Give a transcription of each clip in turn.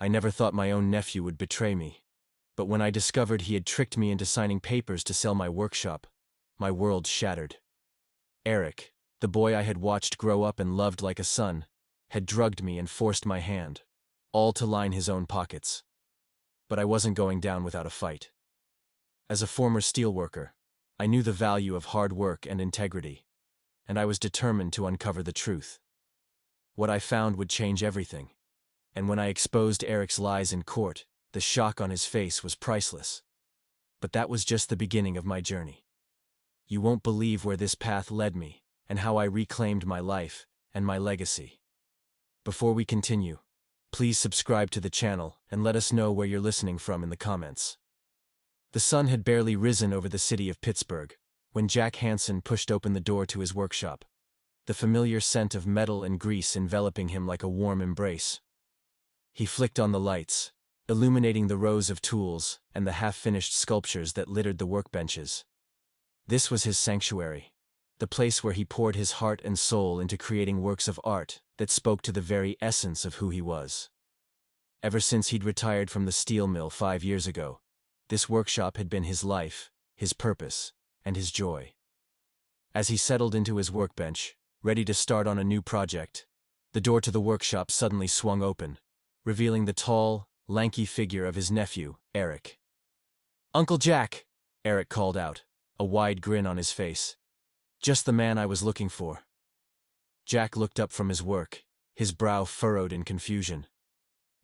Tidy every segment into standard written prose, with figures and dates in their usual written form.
I never thought my own nephew would betray me. But when I discovered he had tricked me into signing papers to sell my workshop, my world shattered. Eric, the boy I had watched grow up and loved like a son, had drugged me and forced my hand, all to line his own pockets. But I wasn't going down without a fight. As a former steelworker, I knew the value of hard work and integrity, and I was determined to uncover the truth. What I found would change everything, and when I exposed Eric's lies in court, the shock on his face was priceless. But that was just the beginning of my journey. You won't believe where this path led me, and how I reclaimed my life and my legacy. Before we continue, please subscribe to the channel and let us know where you're listening from in the comments. The sun had barely risen over the city of Pittsburgh when Jack Hansen pushed open the door to his workshop, the familiar scent of metal and grease enveloping him like a warm embrace. He flicked on the lights, illuminating the rows of tools and the half-finished sculptures that littered the workbenches. This was his sanctuary, the place where he poured his heart and soul into creating works of art that spoke to the very essence of who he was. Ever since he'd retired from the steel mill 5 years ago, this workshop had been his life, his purpose, and his joy. As he settled into his workbench, ready to start on a new project, the door to the workshop suddenly swung open, revealing the tall, lanky figure of his nephew, Eric. "Uncle Jack," Eric called out, a wide grin on his face. "Just the man I was looking for." Jack looked up from his work, his brow furrowed in confusion.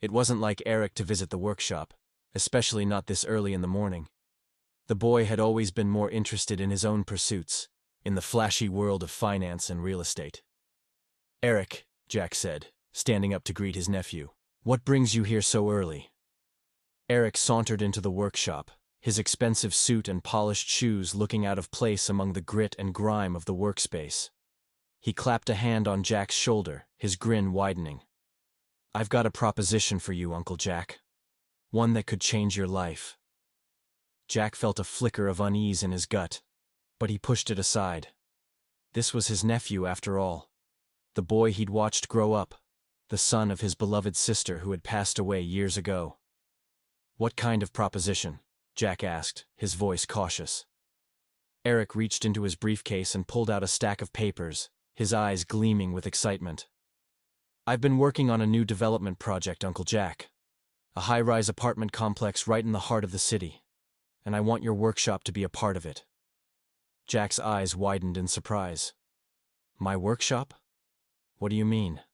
It wasn't like Eric to visit the workshop, especially not this early in the morning. The boy had always been more interested in his own pursuits, in the flashy world of finance and real estate. "Eric," Jack said, standing up to greet his nephew, "what brings you here so early?" Eric sauntered into the workshop, his expensive suit and polished shoes looking out of place among the grit and grime of the workspace. He clapped a hand on Jack's shoulder, his grin widening. "I've got a proposition for you, Uncle Jack. One that could change your life." Jack felt a flicker of unease in his gut, but he pushed it aside. This was his nephew, after all. The boy he'd watched grow up, the son of his beloved sister who had passed away years ago. "What kind of proposition?" Jack asked, his voice cautious. Eric reached into his briefcase and pulled out a stack of papers, his eyes gleaming with excitement. "I've been working on a new development project, Uncle Jack. A high-rise apartment complex right in the heart of the city, and I want your workshop to be a part of it." Jack's eyes widened in surprise. "My workshop? What do you mean?"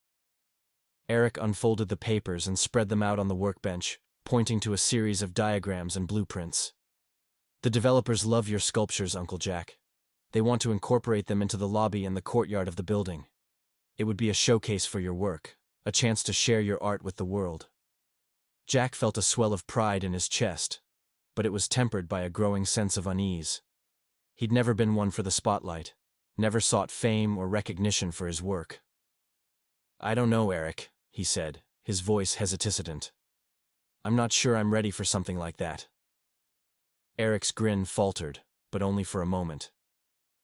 Eric unfolded the papers and spread them out on the workbench, pointing to a series of diagrams and blueprints. "The developers love your sculptures, Uncle Jack. They want to incorporate them into the lobby and the courtyard of the building. It would be a showcase for your work, a chance to share your art with the world." Jack felt a swell of pride in his chest, but it was tempered by a growing sense of unease. He'd never been one for the spotlight, never sought fame or recognition for his work. "I don't know, Eric," he said, his voice hesitant. "I'm not sure I'm ready for something like that." Eric's grin faltered, but only for a moment.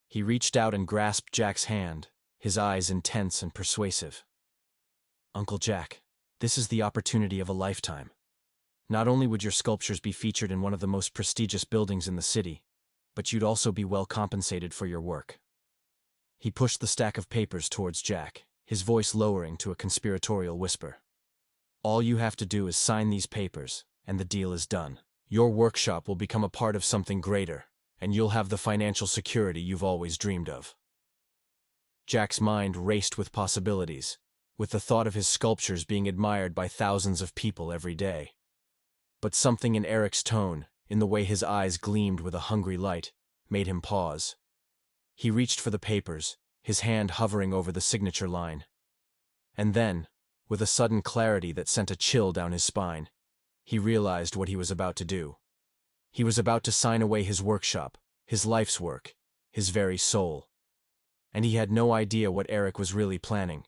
He reached out and grasped Jack's hand, his eyes intense and persuasive. "Uncle Jack, this is the opportunity of a lifetime. Not only would your sculptures be featured in one of the most prestigious buildings in the city, but you'd also be well compensated for your work." He pushed the stack of papers towards Jack, his voice lowering to a conspiratorial whisper. "All you have to do is sign these papers, and the deal is done. Your workshop will become a part of something greater, and you'll have the financial security you've always dreamed of." Jack's mind raced with possibilities, with the thought of his sculptures being admired by thousands of people every day. But something in Eric's tone, in the way his eyes gleamed with a hungry light, made him pause. He reached for the papers, his hand hovering over the signature line. And then, with a sudden clarity that sent a chill down his spine, he realized what he was about to do. He was about to sign away his workshop, his life's work, his very soul. And he had no idea what Eric was really planning,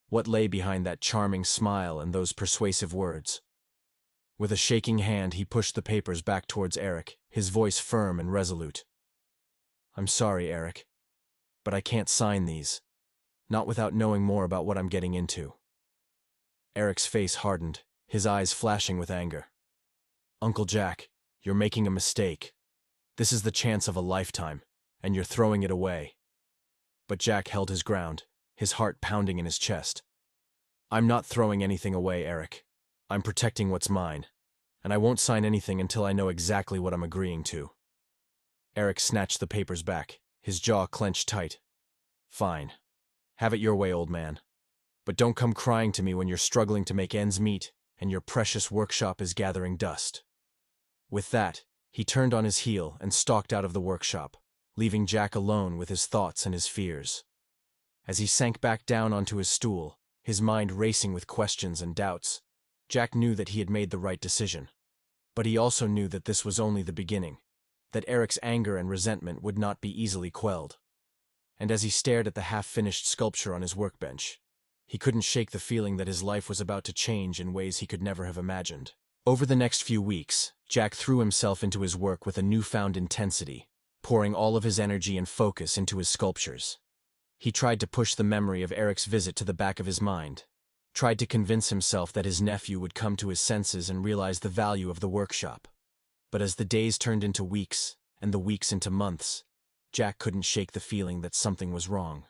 what lay behind that charming smile and those persuasive words. With a shaking hand, he pushed the papers back towards Eric, his voice firm and resolute. "I'm sorry, Eric, but I can't sign these. Not without knowing more about what I'm getting into." Eric's face hardened, his eyes flashing with anger. "Uncle Jack, you're making a mistake. This is the chance of a lifetime, and you're throwing it away." But Jack held his ground, his heart pounding in his chest. "I'm not throwing anything away, Eric. I'm protecting what's mine, and I won't sign anything until I know exactly what I'm agreeing to." Eric snatched the papers back, his jaw clenched tight. "Fine. Have it your way, old man. But don't come crying to me when you're struggling to make ends meet and your precious workshop is gathering dust." With that, he turned on his heel and stalked out of the workshop, leaving Jack alone with his thoughts and his fears. As he sank back down onto his stool, his mind racing with questions and doubts, Jack knew that he had made the right decision. But he also knew that this was only the beginning, that Eric's anger and resentment would not be easily quelled. And as he stared at the half-finished sculpture on his workbench, he couldn't shake the feeling that his life was about to change in ways he could never have imagined. Over the next few weeks, Jack threw himself into his work with a newfound intensity, pouring all of his energy and focus into his sculptures. He tried to push the memory of Eric's visit to the back of his mind, tried to convince himself that his nephew would come to his senses and realize the value of the workshop. But as the days turned into weeks, and the weeks into months, Jack couldn't shake the feeling that something was wrong.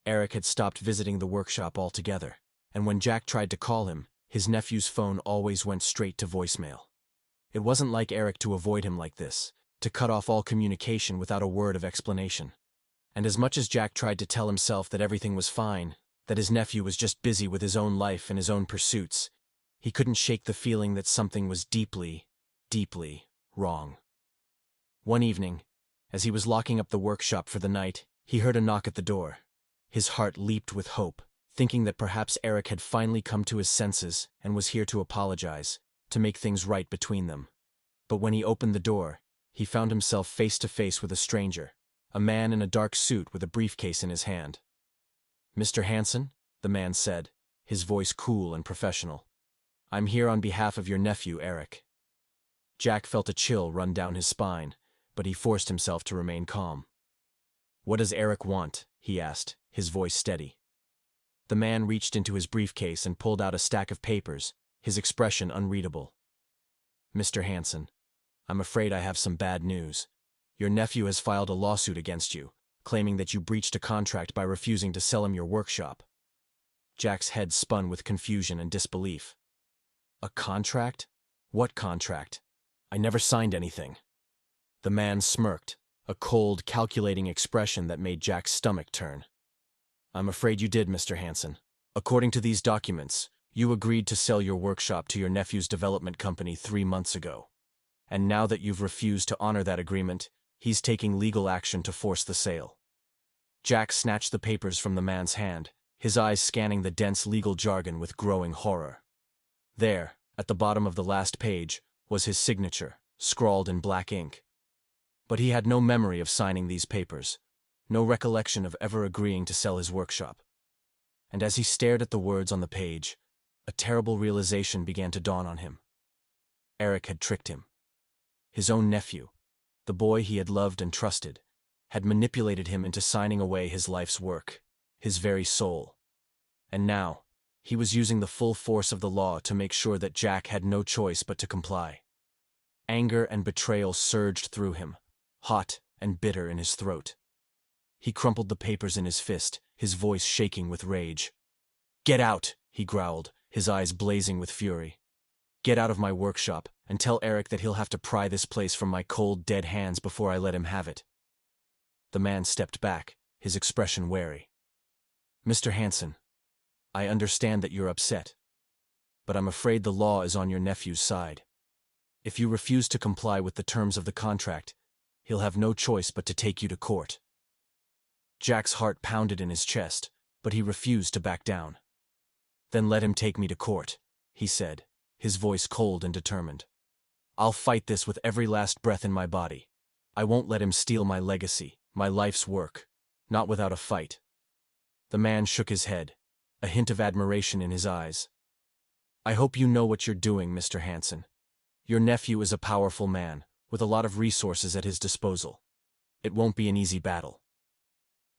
Eric had stopped visiting the workshop altogether, and when Jack tried to call him, his nephew's phone always went straight to voicemail. It wasn't like Eric to avoid him like this, to cut off all communication without a word of explanation. And as much as Jack tried to tell himself that everything was fine, that his nephew was just busy with his own life and his own pursuits, he couldn't shake the feeling that something was deeply, deeply wrong. One evening, as he was locking up the workshop for the night, he heard a knock at the door. His heart leaped with hope, thinking that perhaps Eric had finally come to his senses and was here to apologize, to make things right between them. But when he opened the door, he found himself face to face with a stranger, a man in a dark suit with a briefcase in his hand. "Mr. Hansen," the man said, his voice cool and professional. "I'm here on behalf of your nephew, Eric." Jack felt a chill run down his spine, but he forced himself to remain calm. "What does Eric want?" he asked, his voice steady. The man reached into his briefcase and pulled out a stack of papers, his expression unreadable. "Mr. Hansen, I'm afraid I have some bad news. Your nephew has filed a lawsuit against you, claiming that you breached a contract by refusing to sell him your workshop." Jack's head spun with confusion and disbelief. "A contract? What contract? I never signed anything." The man smirked, a cold, calculating expression that made Jack's stomach turn. "I'm afraid you did, Mr. Hansen. According to these documents, you agreed to sell your workshop to your nephew's development company 3 months ago. And now that you've refused to honor that agreement, he's taking legal action to force the sale." Jack snatched the papers from the man's hand, his eyes scanning the dense legal jargon with growing horror. There, at the bottom of the last page, was his signature, scrawled in black ink. But he had no memory of signing these papers, no recollection of ever agreeing to sell his workshop. And as he stared at the words on the page, a terrible realization began to dawn on him. Eric had tricked him. His own nephew, the boy he had loved and trusted, had manipulated him into signing away his life's work, his very soul. And now, he was using the full force of the law to make sure that Jack had no choice but to comply. Anger and betrayal surged through him, hot and bitter in his throat. He crumpled the papers in his fist, his voice shaking with rage. "Get out!" he growled, his eyes blazing with fury. "Get out of my workshop, and tell Eric that he'll have to pry this place from my cold, dead hands before I let him have it." The man stepped back, his expression wary. "Mr. Hansen, I understand that you're upset, but I'm afraid the law is on your nephew's side. If you refuse to comply with the terms of the contract, he'll have no choice but to take you to court." Jack's heart pounded in his chest, but he refused to back down. "Then let him take me to court," he said, his voice cold and determined. "I'll fight this with every last breath in my body. I won't let him steal my legacy, my life's work, not without a fight." The man shook his head, a hint of admiration in his eyes. "I hope you know what you're doing, Mr. Hansen. Your nephew is a powerful man, with a lot of resources at his disposal. It won't be an easy battle."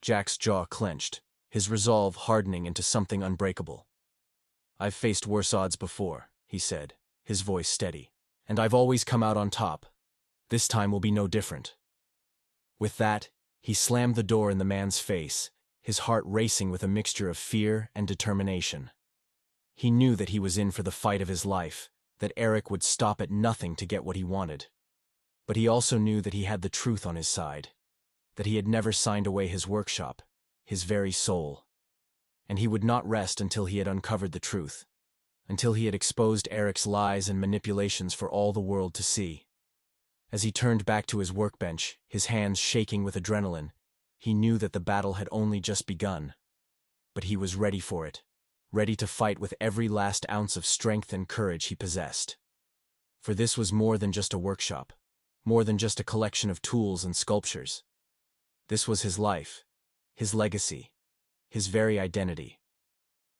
Jack's jaw clenched, his resolve hardening into something unbreakable. "I've faced worse odds before," he said, his voice steady. "And I've always come out on top. This time will be no different." With that, he slammed the door in the man's face, his heart racing with a mixture of fear and determination. He knew that he was in for the fight of his life, that Eric would stop at nothing to get what he wanted. But he also knew that he had the truth on his side, that he had never signed away his workshop, his very soul. And he would not rest until he had uncovered the truth, until he had exposed Eric's lies and manipulations for all the world to see. As he turned back to his workbench, his hands shaking with adrenaline, he knew that the battle had only just begun. But he was ready for it, ready to fight with every last ounce of strength and courage he possessed. For this was more than just a workshop, more than just a collection of tools and sculptures. This was his life, his legacy, his very identity.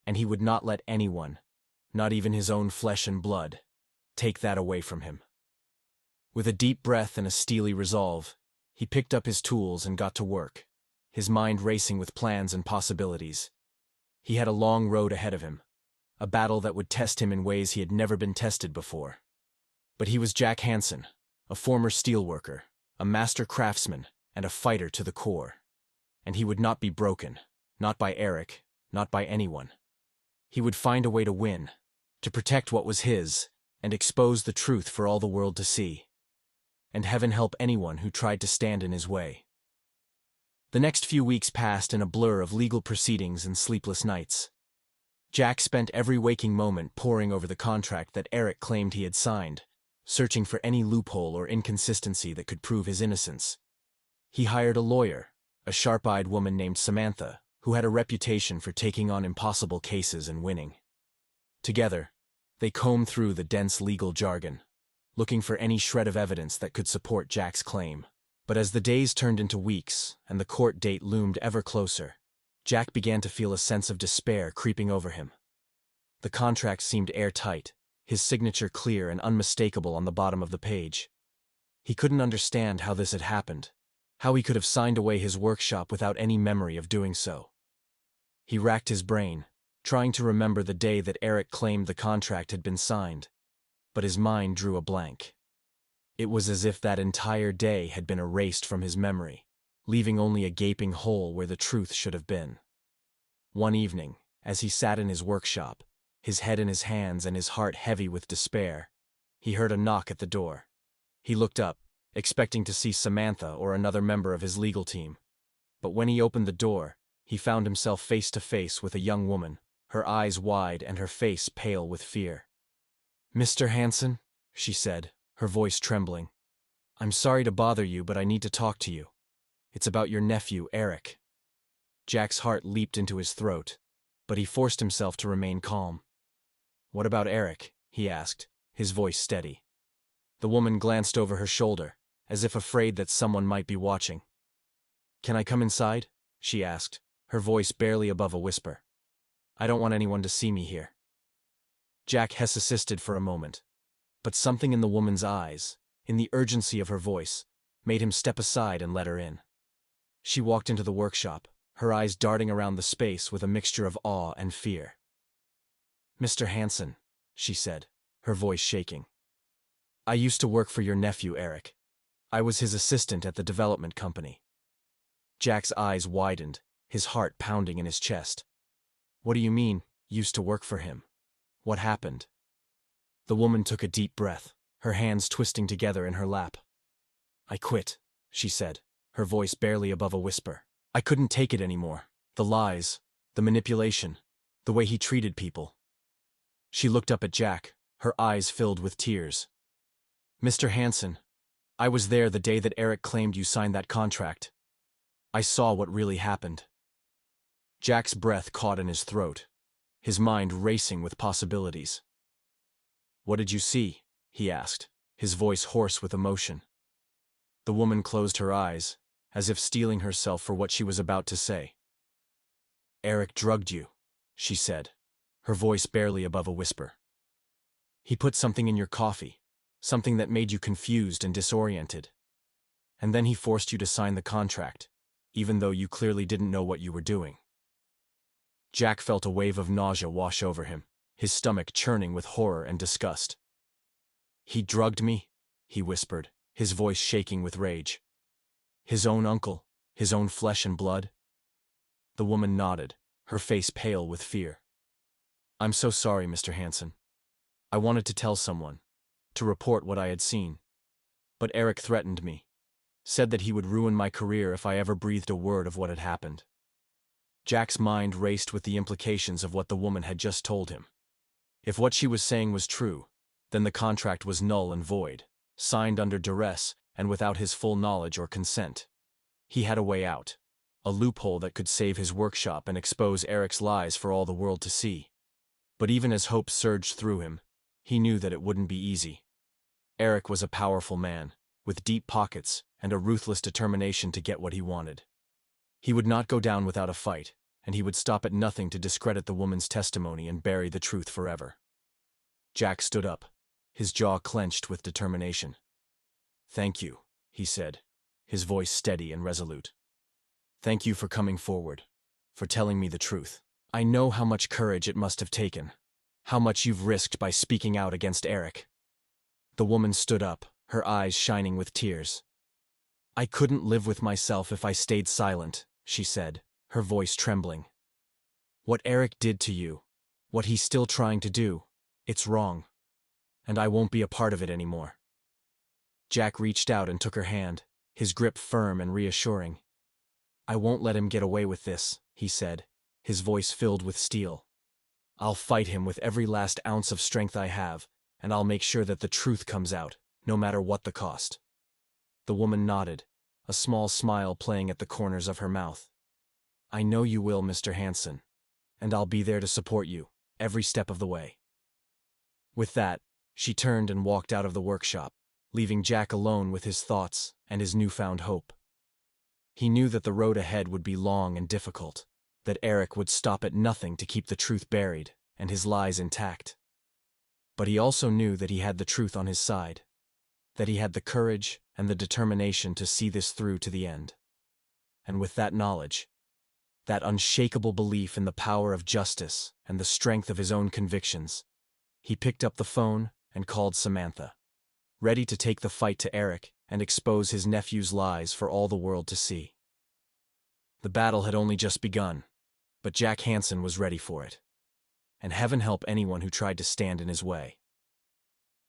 And he would not let anyone, not even his own flesh and blood, take that away from him. With a deep breath and a steely resolve, he picked up his tools and got to work, his mind racing with plans and possibilities. He had a long road ahead of him, a battle that would test him in ways he had never been tested before. But he was Jack Hansen, a former steelworker, a master craftsman, and a fighter to the core. And he would not be broken, not by Eric, not by anyone. He would find a way to win, to protect what was his, and expose the truth for all the world to see. And heaven help anyone who tried to stand in his way. The next few weeks passed in a blur of legal proceedings and sleepless nights. Jack spent every waking moment poring over the contract that Eric claimed he had signed, searching for any loophole or inconsistency that could prove his innocence. He hired a lawyer, a sharp-eyed woman named Samantha, who had a reputation for taking on impossible cases and winning. Together, they combed through the dense legal jargon, looking for any shred of evidence that could support Jack's claim. But as the days turned into weeks and the court date loomed ever closer, Jack began to feel a sense of despair creeping over him. The contract seemed airtight, his signature clear and unmistakable on the bottom of the page. He couldn't understand how this had happened, how he could have signed away his workshop without any memory of doing so. He racked his brain, trying to remember the day that Eric claimed the contract had been signed. But his mind drew a blank. It was as if that entire day had been erased from his memory, leaving only a gaping hole where the truth should have been. One evening, as he sat in his workshop, his head in his hands and his heart heavy with despair, he heard a knock at the door. He looked up, expecting to see Samantha or another member of his legal team. But when he opened the door, he found himself face to face with a young woman, her eyes wide and her face pale with fear. "Mr. Hansen," she said, her voice trembling. "I'm sorry to bother you, but I need to talk to you. It's about your nephew, Eric." Jack's heart leaped into his throat, but he forced himself to remain calm. "What about Eric?" he asked, his voice steady. The woman glanced over her shoulder, as if afraid that someone might be watching. "Can I come inside?" she asked, her voice barely above a whisper. "I don't want anyone to see me here." Jack hesitated for a moment, but something in the woman's eyes, in the urgency of her voice, made him step aside and let her in. She walked into the workshop, her eyes darting around the space with a mixture of awe and fear. "Mr. Hansen," she said, her voice shaking. "I used to work for your nephew, Eric. I was his assistant at the development company." Jack's eyes widened, his heart pounding in his chest. "What do you mean, used to work for him? What happened?" The woman took a deep breath, her hands twisting together in her lap. "I quit," she said, her voice barely above a whisper. "I couldn't take it anymore. The lies, the manipulation, the way he treated people." She looked up at Jack, her eyes filled with tears. "Mr. Hansen, I was there the day that Eric claimed you signed that contract. I saw what really happened." Jack's breath caught in his throat, his mind racing with possibilities. "What did you see?" he asked, his voice hoarse with emotion. The woman closed her eyes, as if steeling herself for what she was about to say. "Eric drugged you," she said, her voice barely above a whisper. "He put something in your coffee, something that made you confused and disoriented. And then he forced you to sign the contract, even though you clearly didn't know what you were doing." Jack felt a wave of nausea wash over him, his stomach churning with horror and disgust. "He drugged me," he whispered, his voice shaking with rage. "His own uncle, his own flesh and blood?" The woman nodded, her face pale with fear. "I'm so sorry, Mr. Hansen. I wanted to tell someone, to report what I had seen. But Eric threatened me, said that he would ruin my career if I ever breathed a word of what had happened." Jack's mind raced with the implications of what the woman had just told him. If what she was saying was true, then the contract was null and void, signed under duress and without his full knowledge or consent. He had a way out, a loophole that could save his workshop and expose Eric's lies for all the world to see. But even as hope surged through him, he knew that it wouldn't be easy. Eric was a powerful man, with deep pockets and a ruthless determination to get what he wanted. He would not go down without a fight, and he would stop at nothing to discredit the woman's testimony and bury the truth forever. Jack stood up, his jaw clenched with determination. "Thank you," he said, his voice steady and resolute. "Thank you for coming forward, for telling me the truth. I know how much courage it must have taken, how much you've risked by speaking out against Eric." The woman stood up, her eyes shining with tears. "I couldn't live with myself if I stayed silent," she said, her voice trembling. "What Eric did to you, what he's still trying to do, it's wrong. And I won't be a part of it anymore." Jack reached out and took her hand, his grip firm and reassuring. "I won't let him get away with this," he said, his voice filled with steel. "I'll fight him with every last ounce of strength I have, and I'll make sure that the truth comes out, no matter what the cost." The woman nodded, a small smile playing at the corners of her mouth. "I know you will, Mr. Hansen, and I'll be there to support you, every step of the way." With that, she turned and walked out of the workshop, leaving Jack alone with his thoughts and his newfound hope. He knew that the road ahead would be long and difficult, that Eric would stop at nothing to keep the truth buried and his lies intact. But he also knew that he had the truth on his side, that he had the courage and the determination to see this through to the end. And with that knowledge, that unshakable belief in the power of justice and the strength of his own convictions, he picked up the phone and called Samantha, ready to take the fight to Eric and expose his nephew's lies for all the world to see. The battle had only just begun, but Jack Hansen was ready for it. And heaven help anyone who tried to stand in his way.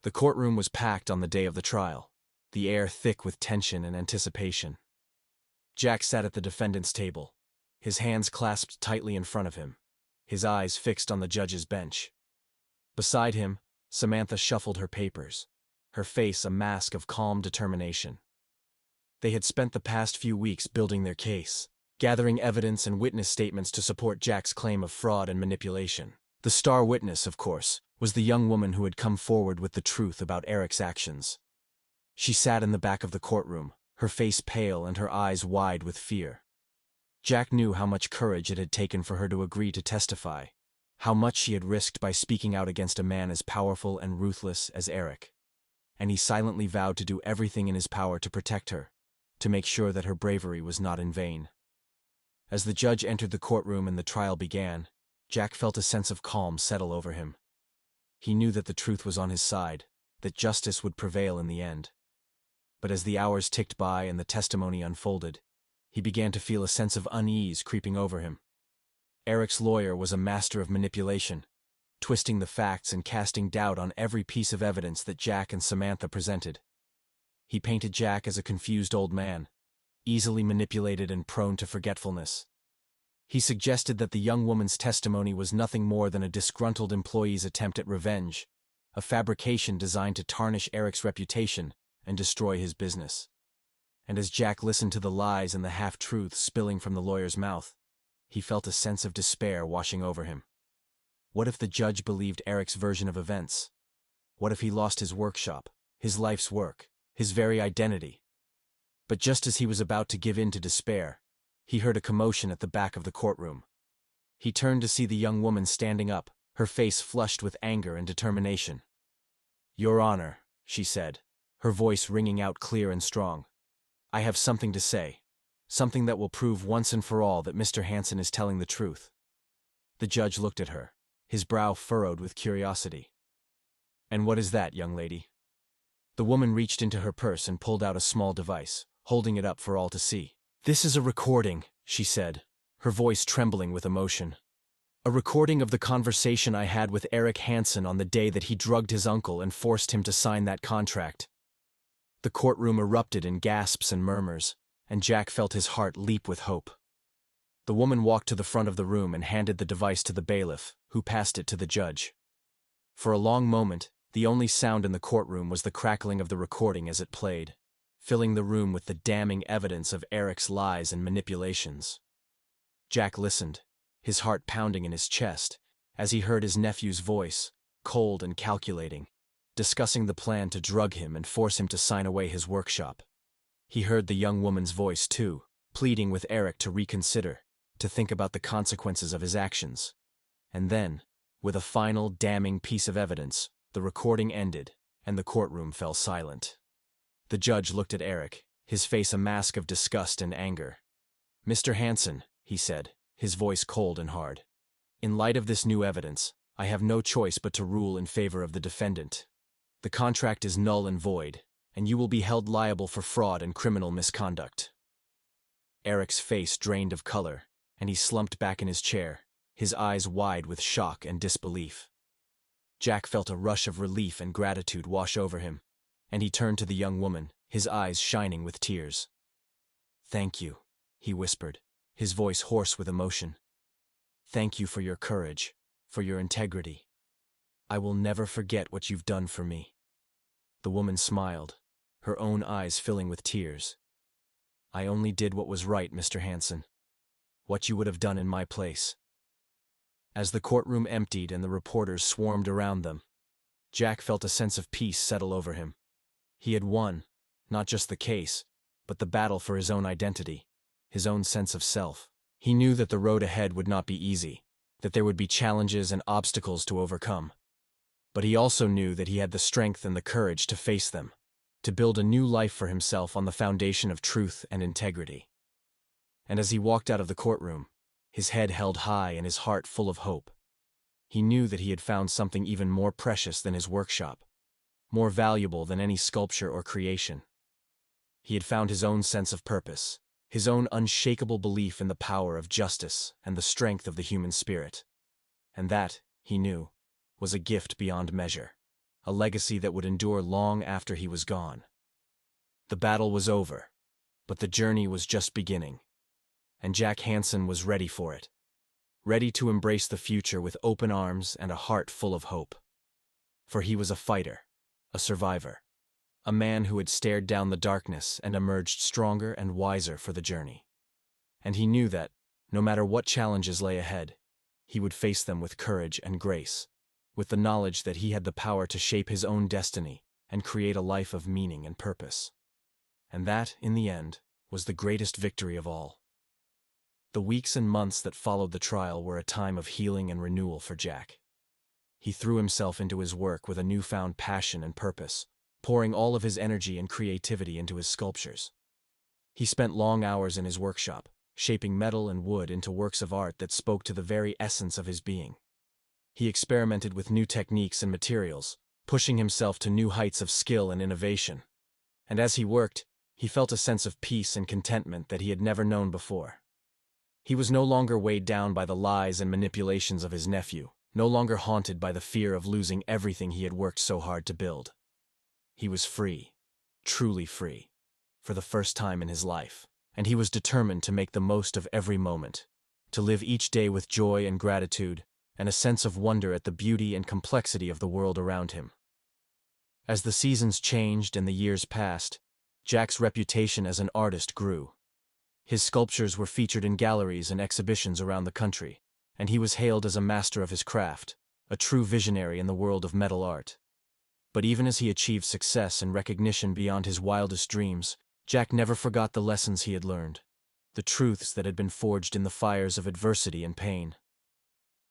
The courtroom was packed on the day of the trial, the air thick with tension and anticipation. Jack sat at the defendant's table, his hands clasped tightly in front of him, his eyes fixed on the judge's bench. Beside him, Samantha shuffled her papers, her face a mask of calm determination. They had spent the past few weeks building their case, gathering evidence and witness statements to support Jack's claim of fraud and manipulation. The star witness, of course, was the young woman who had come forward with the truth about Eric's actions. She sat in the back of the courtroom, her face pale and her eyes wide with fear. Jack knew how much courage it had taken for her to agree to testify, how much she had risked by speaking out against a man as powerful and ruthless as Eric. And he silently vowed to do everything in his power to protect her, to make sure that her bravery was not in vain. As the judge entered the courtroom and the trial began, Jack felt a sense of calm settle over him. He knew that the truth was on his side, that justice would prevail in the end. But as the hours ticked by and the testimony unfolded, he began to feel a sense of unease creeping over him. Eric's lawyer was a master of manipulation, twisting the facts and casting doubt on every piece of evidence that Jack and Samantha presented. He painted Jack as a confused old man, easily manipulated and prone to forgetfulness. He suggested that the young woman's testimony was nothing more than a disgruntled employee's attempt at revenge, a fabrication designed to tarnish Eric's reputation and destroy his business. And as Jack listened to the lies and the half-truths spilling from the lawyer's mouth, he felt a sense of despair washing over him. What if the judge believed Eric's version of events? What if he lost his workshop, his life's work, his very identity? But just as he was about to give in to despair, he heard a commotion at the back of the courtroom. He turned to see the young woman standing up, her face flushed with anger and determination. "Your Honor," she said, her voice ringing out clear and strong, "I have something to say, something that will prove once and for all that Mr. Hansen is telling the truth." The judge looked at her, his brow furrowed with curiosity. "And what is that, young lady?" The woman reached into her purse and pulled out a small device, holding it up for all to see. "This is a recording," she said, her voice trembling with emotion. "A recording of the conversation I had with Eric Hansen on the day that he drugged his uncle and forced him to sign that contract." The courtroom erupted in gasps and murmurs, and Jack felt his heart leap with hope. The woman walked to the front of the room and handed the device to the bailiff, who passed it to the judge. For a long moment, the only sound in the courtroom was the crackling of the recording as it played, filling the room with the damning evidence of Eric's lies and manipulations. Jack listened, his heart pounding in his chest, as he heard his nephew's voice, cold and calculating, discussing the plan to drug him and force him to sign away his workshop. He heard the young woman's voice, too, pleading with Eric to reconsider, to think about the consequences of his actions. And then, with a final damning piece of evidence, the recording ended, and the courtroom fell silent. The judge looked at Eric, his face a mask of disgust and anger. "Mr. Hansen," he said, his voice cold and hard, "in light of this new evidence, I have no choice but to rule in favor of the defendant. The contract is null and void, and you will be held liable for fraud and criminal misconduct." Eric's face drained of color, and he slumped back in his chair, his eyes wide with shock and disbelief. Jack felt a rush of relief and gratitude wash over him, and he turned to the young woman, his eyes shining with tears. "Thank you," he whispered, his voice hoarse with emotion. "Thank you for your courage, for your integrity. I will never forget what you've done for me." The woman smiled, her own eyes filling with tears. "I only did what was right, Mr. Hansen. What you would have done in my place." As the courtroom emptied and the reporters swarmed around them, Jack felt a sense of peace settle over him. He had won, not just the case, but the battle for his own identity, his own sense of self. He knew that the road ahead would not be easy, that there would be challenges and obstacles to overcome. But he also knew that he had the strength and the courage to face them, to build a new life for himself on the foundation of truth and integrity. And as he walked out of the courtroom, his head held high and his heart full of hope, he knew that he had found something even more precious than his workshop, more valuable than any sculpture or creation. He had found his own sense of purpose, his own unshakable belief in the power of justice and the strength of the human spirit. And that, he knew, was a gift beyond measure, a legacy that would endure long after he was gone. The battle was over, but the journey was just beginning, and Jack Hansen was ready for it, ready to embrace the future with open arms and a heart full of hope. For he was a fighter, a survivor, a man who had stared down the darkness and emerged stronger and wiser for the journey. And he knew that, no matter what challenges lay ahead, he would face them with courage and grace, with the knowledge that he had the power to shape his own destiny and create a life of meaning and purpose. And that, in the end, was the greatest victory of all. The weeks and months that followed the trial were a time of healing and renewal for Jack. He threw himself into his work with a newfound passion and purpose, pouring all of his energy and creativity into his sculptures. He spent long hours in his workshop, shaping metal and wood into works of art that spoke to the very essence of his being. He experimented with new techniques and materials, pushing himself to new heights of skill and innovation. And as he worked, he felt a sense of peace and contentment that he had never known before. He was no longer weighed down by the lies and manipulations of his nephew, no longer haunted by the fear of losing everything he had worked so hard to build. He was free, truly free, for the first time in his life, and he was determined to make the most of every moment, to live each day with joy and gratitude, and a sense of wonder at the beauty and complexity of the world around him. As the seasons changed and the years passed, Jack's reputation as an artist grew. His sculptures were featured in galleries and exhibitions around the country, and he was hailed as a master of his craft, a true visionary in the world of metal art. But even as he achieved success and recognition beyond his wildest dreams, Jack never forgot the lessons he had learned, the truths that had been forged in the fires of adversity and pain.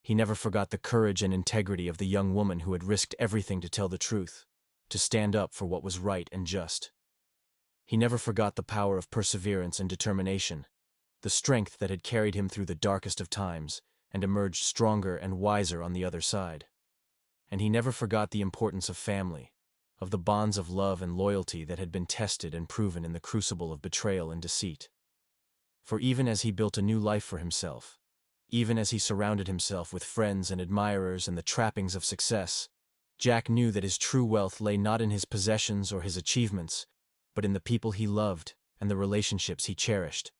He never forgot the courage and integrity of the young woman who had risked everything to tell the truth, to stand up for what was right and just. He never forgot the power of perseverance and determination, the strength that had carried him through the darkest of times and emerged stronger and wiser on the other side. And he never forgot the importance of family, of the bonds of love and loyalty that had been tested and proven in the crucible of betrayal and deceit. For even as he built a new life for himself, even as he surrounded himself with friends and admirers and the trappings of success, Jack knew that his true wealth lay not in his possessions or his achievements, but in the people he loved and the relationships he cherished.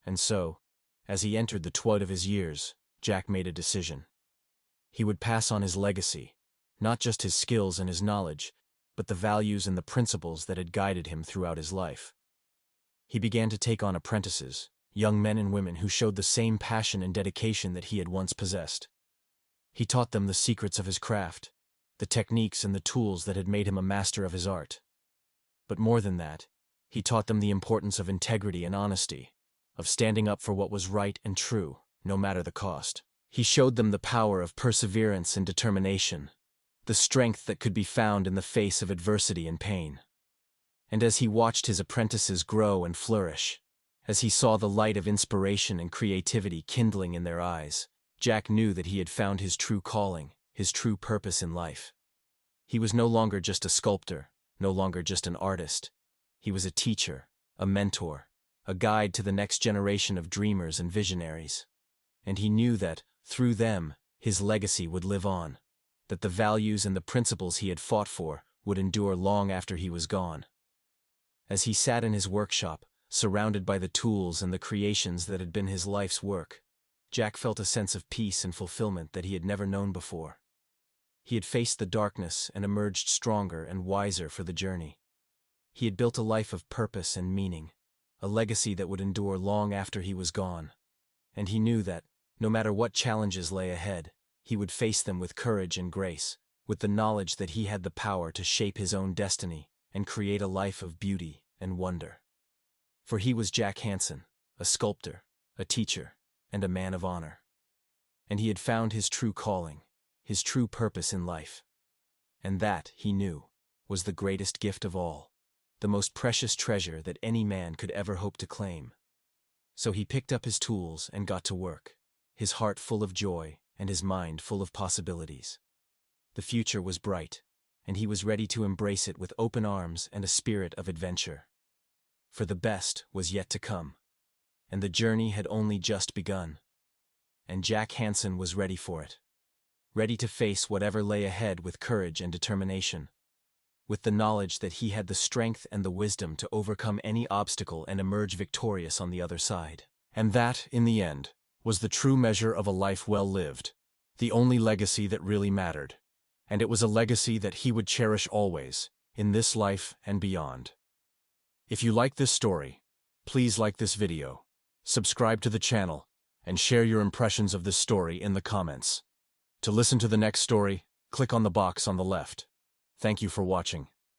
And so, as he entered the 20s of his years, Jack made a decision. He would pass on his legacy, not just his skills and his knowledge, but the values and the principles that had guided him throughout his life. He began to take on apprentices, young men and women who showed the same passion and dedication that he had once possessed. He taught them the secrets of his craft, the techniques and the tools that had made him a master of his art. But more than that, he taught them the importance of integrity and honesty, of standing up for what was right and true, no matter the cost. He showed them the power of perseverance and determination, the strength that could be found in the face of adversity and pain. And as he watched his apprentices grow and flourish, as he saw the light of inspiration and creativity kindling in their eyes, Jack knew that he had found his true calling, his true purpose in life. He was no longer just a sculptor, no longer just an artist. He was a teacher, a mentor, a guide to the next generation of dreamers and visionaries. And he knew that, through them, his legacy would live on, that the values and the principles he had fought for would endure long after he was gone. As he sat in his workshop, surrounded by the tools and the creations that had been his life's work, Jack felt a sense of peace and fulfillment that he had never known before. He had faced the darkness and emerged stronger and wiser for the journey. He had built a life of purpose and meaning, a legacy that would endure long after he was gone. And he knew that, no matter what challenges lay ahead, he would face them with courage and grace, with the knowledge that he had the power to shape his own destiny and create a life of beauty and wonder. For he was Jack Hansen, a sculptor, a teacher, and a man of honor. And he had found his true calling, his true purpose in life. And that, he knew, was the greatest gift of all, the most precious treasure that any man could ever hope to claim. So he picked up his tools and got to work, his heart full of joy and his mind full of possibilities. The future was bright, and he was ready to embrace it with open arms and a spirit of adventure. For the best was yet to come, and the journey had only just begun. And Jack Hansen was ready for it, ready to face whatever lay ahead with courage and determination, with the knowledge that he had the strength and the wisdom to overcome any obstacle and emerge victorious on the other side. And that, in the end, was the true measure of a life well lived, the only legacy that really mattered. And it was a legacy that he would cherish always, in this life and beyond. If you like this story, please like this video, subscribe to the channel, and share your impressions of this story in the comments. To listen to the next story, click on the box on the left. Thank you for watching.